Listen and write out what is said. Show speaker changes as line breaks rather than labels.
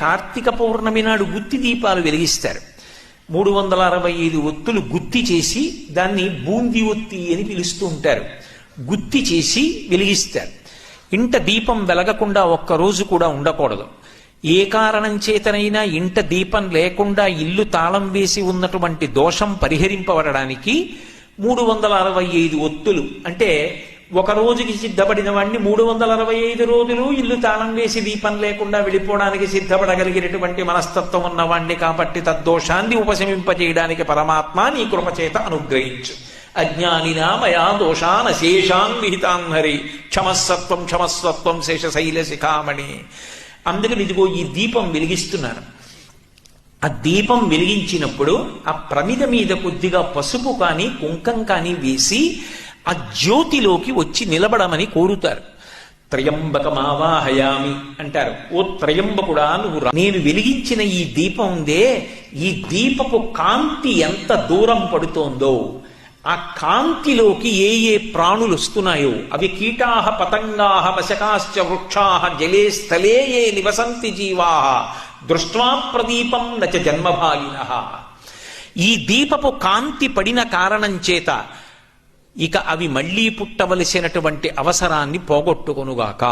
కార్తీక పౌర్ణమి నాడు గుత్తి దీపాలు వెలిగిస్తారు. 365 ఒత్తులు గుత్తి చేసి దాన్ని బూంది ఒత్తి అని పిలుస్తూ ఉంటారు. గుత్తి చేసి వెలిగిస్తారు. ఇంట దీపం వెలగకుండా ఒక్కరోజు కూడా ఉండకూడదు. ఏ కారణం చేతనైనా ఇంట దీపం లేకుండా ఇల్లు తాళం వేసి ఉన్నటువంటి దోషం పరిహరింపబడడానికి 365 ఒత్తులు అంటే ఒక రోజుకి సిద్ధపడిన వాడిని 365 రోజులు ఇల్లు తాళం వేసి దీపం లేకుండా వెళ్ళిపోవడానికి సిద్ధపడగలిగినటువంటి మనస్తత్వం ఉన్నవాణ్ణి కాబట్టి తద్దోషాన్ని ఉపశమింపజేయడానికి పరమాత్మ నీ కృపచేత అనుగ్రహించు. అజ్ఞానినా మయా దోషాన్ అశేషాన్ విహితాన్ హరి క్షమస్సత్వం క్షమస్వత్వం శేషశైల శిఖామణి. అందుకని ఇదిగో ఈ దీపం వెలిగిస్తున్నాను. ఆ దీపం వెలిగించినప్పుడు ఆ ప్రమిద మీద కొద్దిగా పసుపు కానీ కుంకం కానీ వేసి ఆ జ్యోతిలోకి వచ్చి నిలబడమని కోరుతారు. త్రయంబకమావాహయామి అంటారు. ఓ త్రయంబకుడా నువ్వు నేను వెలిగించిన ఈ దీపం ఉందే, ఈ దీపపు కాంతి ఎంత దూరం పడుతోందో, ఆ కాంతిలోకి ఏ ఏ ప్రాణులు వస్తున్నాయో అవి కీటాహ పతంగాహ మశకాశ్చ వృక్షాహ జలే స్థలే ఏ నివసంతి జీవాహ దృష్ట్వా ప్రదీపం నచ జన్మభాగినః. ఈ దీపపు కాంతి పడిన కారణం చేత ఇక అవి మళ్లీ పుట్టవలసినటువంటి అవసరాన్ని పోగొట్టుకొనుగాక.